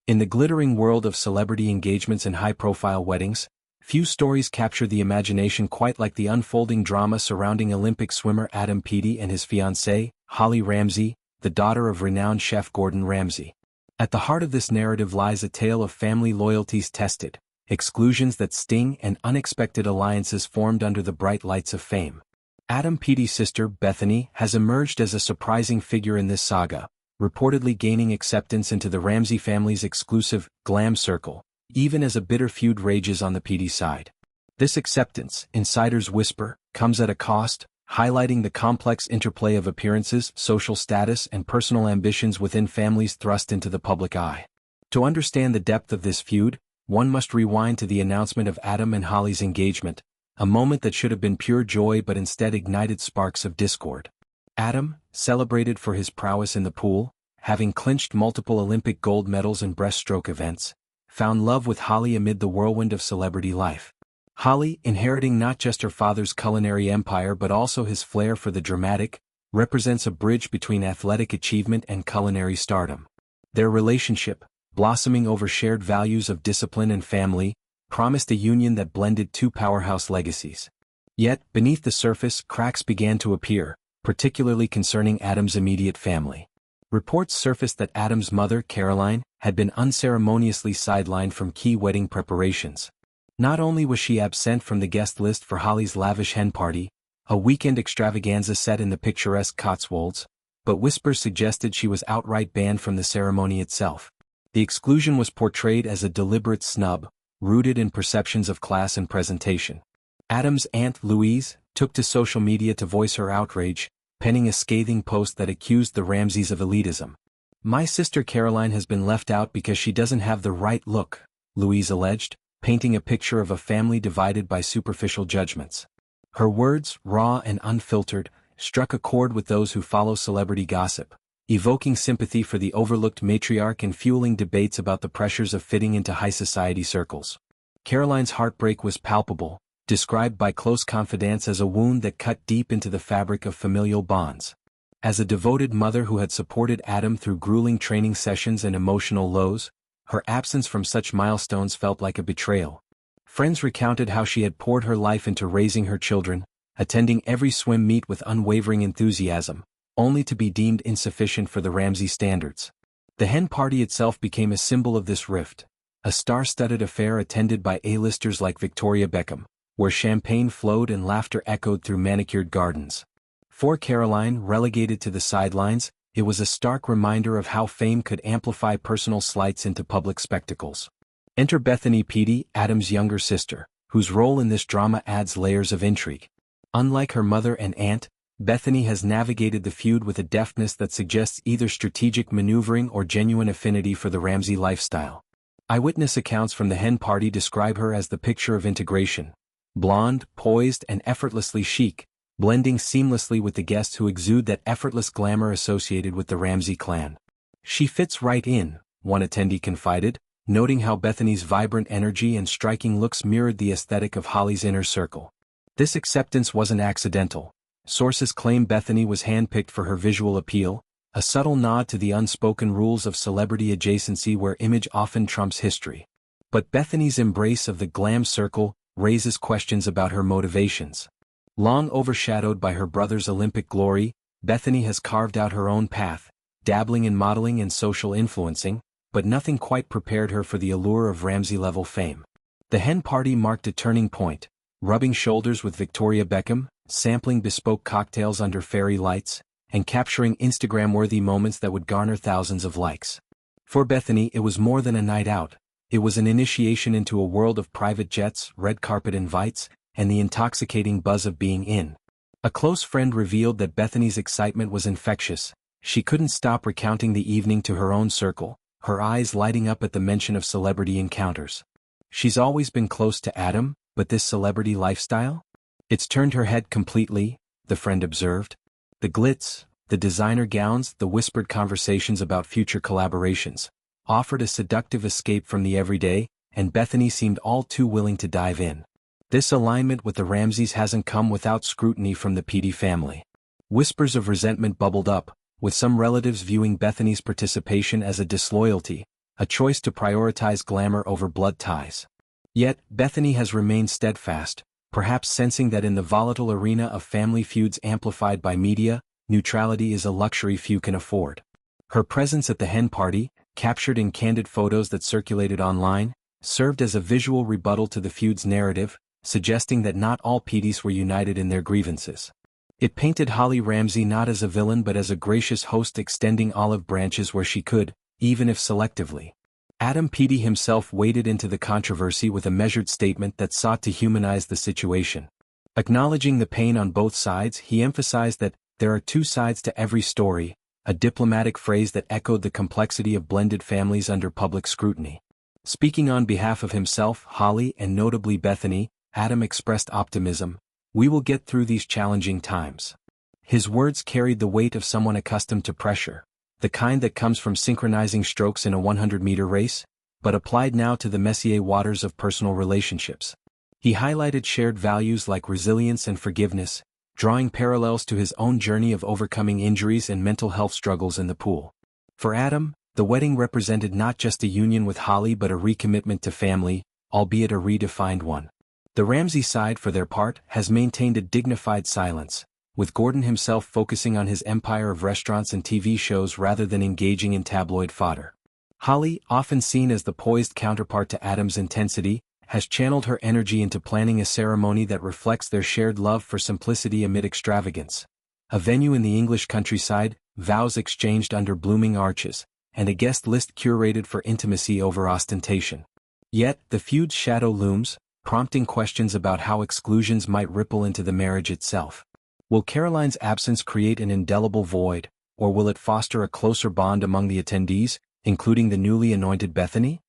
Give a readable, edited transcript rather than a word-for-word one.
In the glittering world of celebrity engagements and high-profile weddings, few stories capture the imagination quite like the unfolding drama surrounding Olympic swimmer Adam Peaty and his fiancée, Holly Ramsay, the daughter of renowned chef Gordon Ramsay. At the heart of this narrative lies a tale of family loyalties tested, exclusions that sting, and unexpected alliances formed under the bright lights of fame. Adam Peaty's sister, Bethany, has emerged as a surprising figure in this saga, reportedly gaining acceptance into the Ramsay family's exclusive Glam circle, even as a bitter feud rages on the Peaty side. This acceptance, insiders whisper, comes at a cost, highlighting the complex interplay of appearances, social status, and personal ambitions within families thrust into the public eye. To understand the depth of this feud, one must rewind to the announcement of Adam and Holly's engagement, a moment that should have been pure joy but instead ignited sparks of discord. Adam, celebrated for his prowess in the pool, having clinched multiple Olympic gold medals in breaststroke events, found love with Holly amid the whirlwind of celebrity life. Holly, inheriting not just her father's culinary empire but also his flair for the dramatic, represents a bridge between athletic achievement and culinary stardom. Their relationship, blossoming over shared values of discipline and family, promised a union that blended two powerhouse legacies. Yet, beneath the surface, cracks began to appear, particularly concerning Adam's immediate family. Reports surfaced that Adam's mother, Caroline, had been unceremoniously sidelined from key wedding preparations. Not only was she absent from the guest list for Holly's lavish hen party, a weekend extravaganza set in the picturesque Cotswolds, but whispers suggested she was outright banned from the ceremony itself. The exclusion was portrayed as a deliberate snub, rooted in perceptions of class and presentation. Adam's aunt, Louise, took to social media to voice her outrage, penning a scathing post that accused the Ramsays of elitism. "My sister Caroline has been left out because she doesn't have the right look," Louise alleged, painting a picture of a family divided by superficial judgments. Her words, raw and unfiltered, struck a chord with those who follow celebrity gossip, evoking sympathy for the overlooked matriarch and fueling debates about the pressures of fitting into high society circles. Caroline's heartbreak was palpable, described by close confidants as a wound that cut deep into the fabric of familial bonds. As a devoted mother who had supported Adam through grueling training sessions and emotional lows, her absence from such milestones felt like a betrayal. Friends recounted how she had poured her life into raising her children, attending every swim meet with unwavering enthusiasm, only to be deemed insufficient for the Ramsay standards. The hen party itself became a symbol of this rift, a star-studded affair attended by A-listers like Victoria Beckham, where champagne flowed and laughter echoed through manicured gardens. For Caroline, relegated to the sidelines, it was a stark reminder of how fame could amplify personal slights into public spectacles. Enter Bethany Peaty, Adam's younger sister, whose role in this drama adds layers of intrigue. Unlike her mother and aunt, Bethany has navigated the feud with a deftness that suggests either strategic maneuvering or genuine affinity for the Ramsay lifestyle. Eyewitness accounts from the hen party describe her as the picture of integration. Blonde, poised, and effortlessly chic, blending seamlessly with the guests who exude that effortless glamour associated with the Ramsay clan. "She fits right in," one attendee confided, noting how Bethany's vibrant energy and striking looks mirrored the aesthetic of Holly's inner circle. This acceptance wasn't accidental. Sources claim Bethany was handpicked for her visual appeal, a subtle nod to the unspoken rules of celebrity adjacency where image often trumps history. But Bethany's embrace of the glam circle raises questions about her motivations. Long overshadowed by her brother's Olympic glory, Bethany has carved out her own path, dabbling in modeling and social influencing, but nothing quite prepared her for the allure of Ramsay-level fame. The hen party marked a turning point, rubbing shoulders with Victoria Beckham, sampling bespoke cocktails under fairy lights, and capturing Instagram-worthy moments that would garner thousands of likes. For Bethany, it was more than a night out. It was an initiation into a world of private jets, red carpet invites, and the intoxicating buzz of being in. A close friend revealed that Bethany's excitement was infectious. She couldn't stop recounting the evening to her own circle, her eyes lighting up at the mention of celebrity encounters. "She's always been close to Adam, but this celebrity lifestyle? It's turned her head completely," the friend observed. The glitz, the designer gowns, the whispered conversations about future collaborations, offered a seductive escape from the everyday, and Bethany seemed all too willing to dive in. This alignment with the Ramsays hasn't come without scrutiny from the Peaty family. Whispers of resentment bubbled up, with some relatives viewing Bethany's participation as a disloyalty, a choice to prioritize glamour over blood ties. Yet, Bethany has remained steadfast, perhaps sensing that in the volatile arena of family feuds amplified by media, neutrality is a luxury few can afford. Her presence at the hen party, captured in candid photos that circulated online, served as a visual rebuttal to the feud's narrative, suggesting that not all Peatys were united in their grievances. It painted Holly Ramsay not as a villain but as a gracious host extending olive branches where she could, even if selectively. Adam Peaty himself waded into the controversy with a measured statement that sought to humanize the situation. Acknowledging the pain on both sides, he emphasized that there are two sides to every story, a diplomatic phrase that echoed the complexity of blended families under public scrutiny. Speaking on behalf of himself, Holly, and notably Bethany, Adam expressed optimism. "We will get through these challenging times." His words carried the weight of someone accustomed to pressure, the kind that comes from synchronizing strokes in a 100-meter race, but applied now to the messier waters of personal relationships. He highlighted shared values like resilience and forgiveness, drawing parallels to his own journey of overcoming injuries and mental health struggles in the pool. For Adam, the wedding represented not just a union with Holly but a recommitment to family, albeit a redefined one. The Ramsay side, for their part, has maintained a dignified silence, with Gordon himself focusing on his empire of restaurants and TV shows rather than engaging in tabloid fodder. Holly, often seen as the poised counterpart to Adam's intensity, has channeled her energy into planning a ceremony that reflects their shared love for simplicity amid extravagance. A venue in the English countryside, vows exchanged under blooming arches, and a guest list curated for intimacy over ostentation. Yet, the feud's shadow looms, prompting questions about how exclusions might ripple into the marriage itself. Will Caroline's absence create an indelible void, or will it foster a closer bond among the attendees, including the newly anointed Bethany?